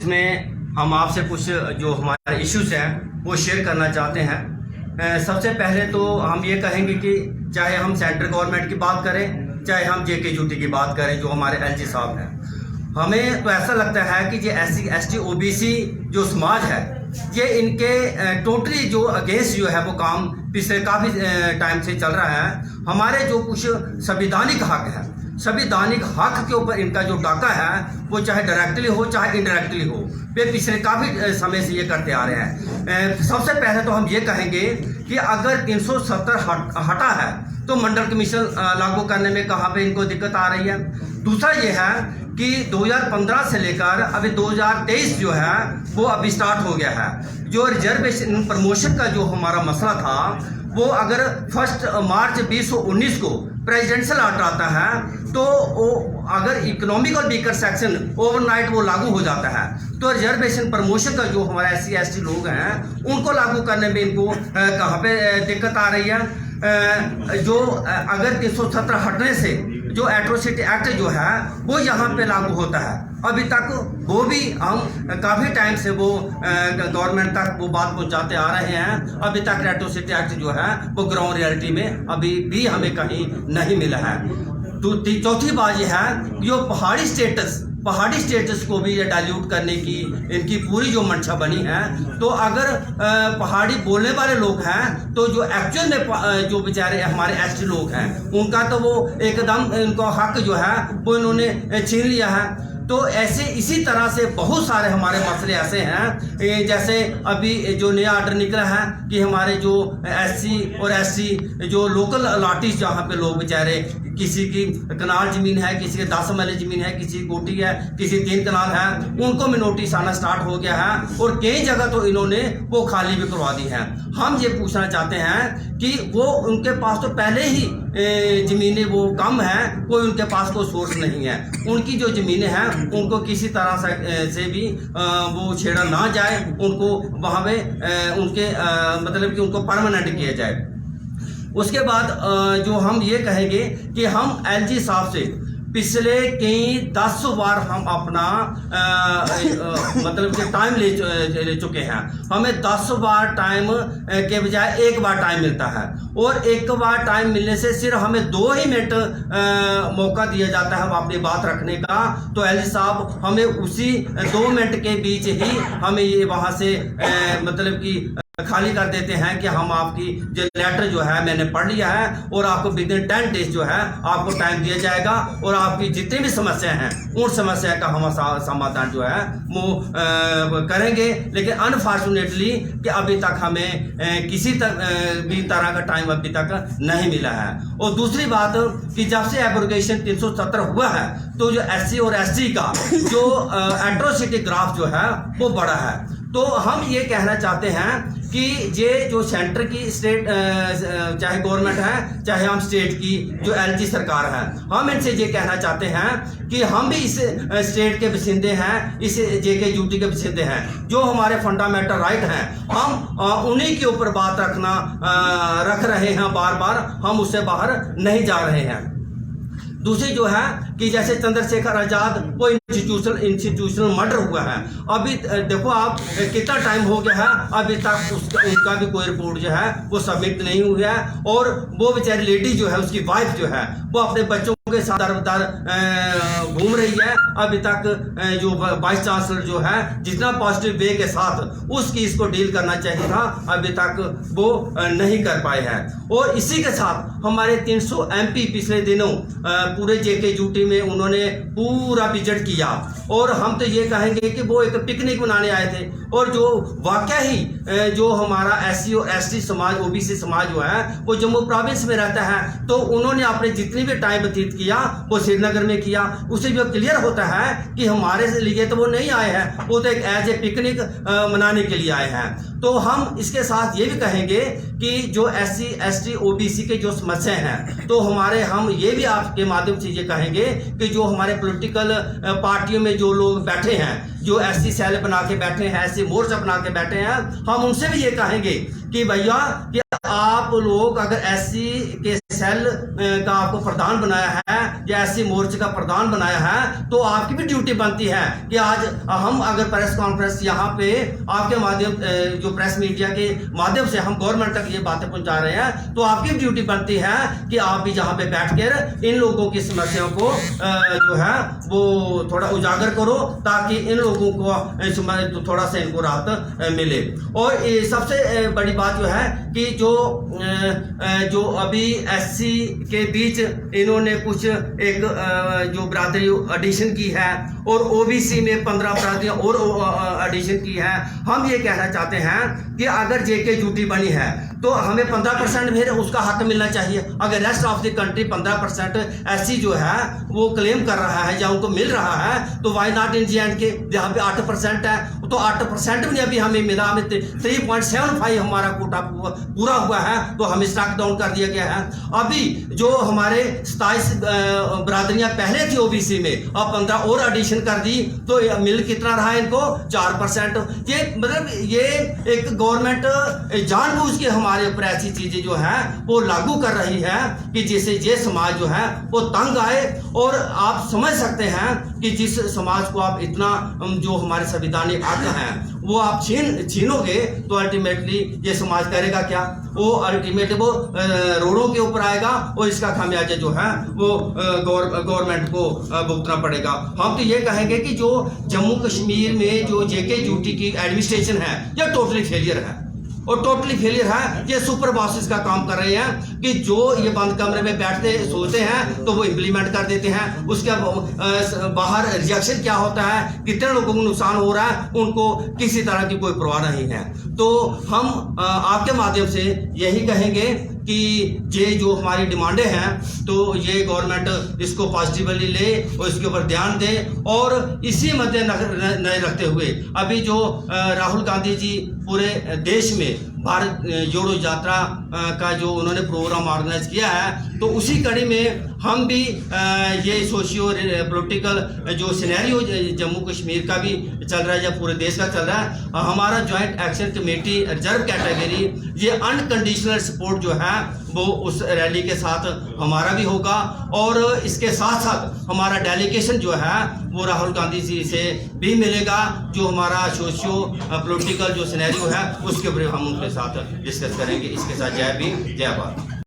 इसमें हम आपसे कुछ जो हमारे इश्यूज हैं वो शेयर करना चाहते हैं। सबसे पहले तो हम ये कहेंगे कि चाहे हम सेंट्रल गवर्नमेंट की बात करें, चाहे हम JK की बात करें, जो हमारे LG साहब हैं, हमें तो ऐसा लगता है कि ये SC ST OBC जो समाज है, ये इनके टोटली जो अगेंस्ट जो है वो काम पिछले काफ़ी टाइम से चल रहा है। हमारे जो कुछ संवैधानिक हक है, संवैधानिक हक के ऊपर इनका जो डाका है वो चाहे डायरेक्टली हो चाहे इनडायरेक्टली हो, वे पिछले काफ़ी समय से ये करते आ रहे हैं। सबसे पहले तो हम ये कहेंगे कि अगर 370 हटा है तो मंडल कमीशन लागू करने में कहाँ पे इनको दिक्कत आ रही है। दूसरा ये है कि 2015 से लेकर अभी 2023 जो है वो अभी स्टार्ट हो गया है। जो रिजर्वेशन प्रमोशन का जो हमारा मसला था वो अगर 1 मार्च 2019 को प्रेसिडेंशियल ऑर्डर आता है तो वो अगर इकोनॉमिक और वीकर सेक्शन ओवरनाइट वो लागू हो जाता है तो रिजर्वेशन प्रमोशन का जो हमारा SC ST लोग हैं उनको लागू करने में इनको कहाँ पे दिक्कत आ रही है। जो अगर 370 हटने से जो एट्रोसिटी एक्ट जो है वो यहाँ पे लागू होता है, अभी तक वो भी हम काफ़ी टाइम से वो गवर्नमेंट तक वो बात पहुँचाते आ रहे हैं। अभी तक एट्रोसिटी एक्ट जो है वो ग्राउंड रियलिटी में अभी भी हमें कहीं नहीं मिला है। तो चौथी बात यह है कि जो पहाड़ी स्टेटस को भी ये डाइल्यूट करने की इनकी पूरी जो मंशा बनी है। तो अगर पहाड़ी बोलने वाले लोग हैं तो जो एक्चुअल में जो बेचारे हमारे ST लोग हैं उनका तो वो एकदम इनको हक जो है वो इन्होंने छीन लिया है। तो ऐसे इसी तरह से बहुत सारे हमारे मसले ऐसे हैं, जैसे अभी जो नया ऑर्डर निकला है कि हमारे जो SC और ST जो लोकल अलाटीज जहाँ पे लोग बेचारे किसी की कनाल ज़मीन है, किसी के 10 मरले ज़मीन है, किसी की कोठी है, किसी 3 कनाल है, उनको भी नोटिस आना स्टार्ट हो गया है और कई जगह तो इन्होंने वो खाली भी करवा दी है। हम ये पूछना चाहते हैं कि वो उनके पास तो पहले ही ज़मीनें वो कम हैं, कोई उनके पास कोई सोर्स नहीं है, उनकी जो ज़मीनें हैं उनको किसी तरह से भी वो छेड़ा ना जाए, उनको वहाँ पे उनके मतलब कि उनको परमानेंट किया जाए। उसके बाद जो हम ये कहेंगे कि हम LG साहब से पिछले कई 10 बार हम अपना मतलब कि टाइम ले चुके हैं। हमें 10 बार टाइम के बजाय 1 बार टाइम मिलता है और 1 बार टाइम मिलने से सिर्फ हमें 2 ही मिनट मौका दिया जाता है अपनी बात रखने का। तो LG साहब हमें उसी 2 मिनट के बीच ही हमें ये वहाँ से मतलब कि खाली कर देते हैं कि हम आपकी जो लेटर जो है मैंने पढ़ लिया है और आपको विदिन 10 डेज जो है आपको टाइम दिया जाएगा और आपकी जितनी भी समस्या हैं उन समस्या का हम समाधान जो है वो करेंगे। लेकिन अनफॉर्चुनेटली कि अभी तक हमें किसी भी तरह का टाइम अभी तक नहीं मिला है। और दूसरी बात कि जब से एब्रोगेशन 370 हुआ है तो जो SC और ST का जो एट्रोसिटी ग्राफ जो है वो बड़ा है। तो हम ये कहना चाहते हैं कि ये जो सेंटर की स्टेट चाहे गवर्नमेंट है चाहे हम स्टेट की जो LG सरकार है, हम इनसे ये कहना चाहते हैं कि हम भी इस स्टेट के बसिंदे हैं, इस JK के बसिंदे हैं। जो हमारे फंडामेंटल राइट हैं हम उन्हीं के ऊपर बात रख रहे हैं, बार बार हम उससे बाहर नहीं जा रहे हैं। दूसरी जो है कि जैसे चंद्रशेखर आजाद वो इंस्टीट्यूशनल मर्डर हुआ है, अभी देखो आप कितना टाइम हो गया है, अभी तक उनका भी कोई रिपोर्ट जो है वो सबमिट नहीं हुई है। और वो बेचारी लेडी जो है उसकी वाइफ जो है वो अपने बच्चों के साथ दर घूम रही है। अभी तक जो वाइस चांसलर जो है जितना पॉजिटिव वे के साथ उस केस को डील करना चाहिए था अभी तक वो नहीं कर पाए हैं। और इसी के साथ हमारे 300 MP पिछले दिनों पूरे JK में उन्होंने पूरा विजिट किया और हम तो ये कहेंगे कि वो एक पिकनिक मनाने आए थे। और जो वाकया ही जो हमारा SC और ST समाज OBC समाज जो है वो जम्मू प्रोविंस में रहता है, तो उन्होंने अपने जितनी भी टाइम व्यतीत किया वो श्रीनगर में किया। उससे जो क्लियर होता है कि हमारे लिए तो वो नहीं आए हैं, वो तो एक एज ए पिकनिक मनाने के लिए आए हैं। तो हम इसके साथ ये भी कहेंगे कि जो SC ST OBC के जो समस्या हैं तो हम ये भी आपके माध्यम से ये कहेंगे कि जो हमारे पॉलिटिकल पार्टियों में जो लोग बैठे हैं, जो SC सेल बना के बैठे हैं, SC मोर्चा बना के बैठे हैं, हम उनसे भी ये कहेंगे कि भैया कि आप आप लोग अगर एससी के सेल का आपको प्रधान बनाया है या एससी मोर्चे का प्रधान बनाया है तो आपकी भी ड्यूटी बनती है कि आज हम अगर प्रेस कॉन्फ्रेंस यहाँ पे आपके माध्यम जो प्रेस मीडिया के माध्यम से हम गवर्नमेंट तक ये बातें पहुंचा रहे हैं तो आपकी ड्यूटी बनती है कि आप भी जहाँ पे बैठकर इन लोगों की समस्याओं को जो है वो थोड़ा उजागर करो ताकि इन लोगों को थोड़ा सा इनको राहत मिले। और सबसे बड़ी बात जो है कि जो अभी एससी के बीच इन्होंने कुछ एक जो बरादरी एडिशन की है और ओबीसी में 15 बरादरियां और एडिशन की है। हम ये कहना चाहते हैं कि अगर जेके ड्यूटी बनी है तो हमें 15% भी उसका हक मिलना चाहिए। अगर rest of the country 15% SC जो है वो क्लेम कर रहा है या उनको मिल रहा है तो वाई नॉट इन जे जहाँ पे 8% है तो 8% भी अभी हमें मिला। हमें 3.75 हमारा कोटा पूरा हुआ है तो हमें स्टॉक डाउन कर दिया गया है। अभी जो हमारे 27 बरादरियां पहले थी ओबीसी में अब 15 और एडिशन कर दी तो मिल कितना रहा इनको 4%। ये मतलब ये एक गवर्नमेंट जानबूझ के हमारे ऊपर ऐसी चीजें जो है वो लागू कर रही है कि जिससे ये समाज जो है वो तंग आए। और आप समझ सकते हैं कि जिस समाज को आप इतना जो हमारे संविधानिक हक हैं वो आप छीनोगे तो अल्टीमेटली ये समाज करेगा क्या? वो अल्टीमेटली वो रोडों के ऊपर आएगा और इसका खामियाजा जो है वो गवर्नमेंट को भुगतना पड़ेगा। हम तो ये कहेंगे कि जो जम्मू कश्मीर में जो जेके ड्यूटी की एडमिनिस्ट्रेशन है ये टोटली फेलियर है और टोटली फेलियर है। ये सुपर बॉसेस का काम कर रहे हैं कि जो ये बंद कमरे में बैठते सोचते हैं तो वो इम्प्लीमेंट कर देते हैं। उसके बाहर रिएक्शन क्या होता है, कितने लोगों को नुकसान हो रहा है, उनको किसी तरह की कोई परवाह नहीं है। तो हम आपके माध्यम से यही कहेंगे कि ये जो हमारी डिमांडें हैं तो ये गवर्नमेंट इसको पॉजिटिवली ले और इसके ऊपर ध्यान दे। और इसी मद्देनजर रखते हुए अभी जो राहुल गांधी जी पूरे देश में भारत जोड़ो यात्रा का जो उन्होंने प्रोग्राम ऑर्गेनाइज किया है तो उसी कड़ी में हम भी ये सोशियो पॉलिटिकल जो सिनेरियो जम्मू कश्मीर का भी चल रहा है या पूरे देश का चल रहा है, हमारा joint action committee reserve category ये अनकंडीशनल सपोर्ट जो है वो उस रैली के साथ हमारा भी होगा। और इसके साथ साथ हमारा डेलीगेशन जो है वो राहुल गांधी जी से भी मिलेगा। जो हमारा सोशियो पॉलिटिकल जो सिनेरियो है उसके ऊपर हम उनके साथ डिस्कस करेंगे। इसके साथ जय भीम जय भारत।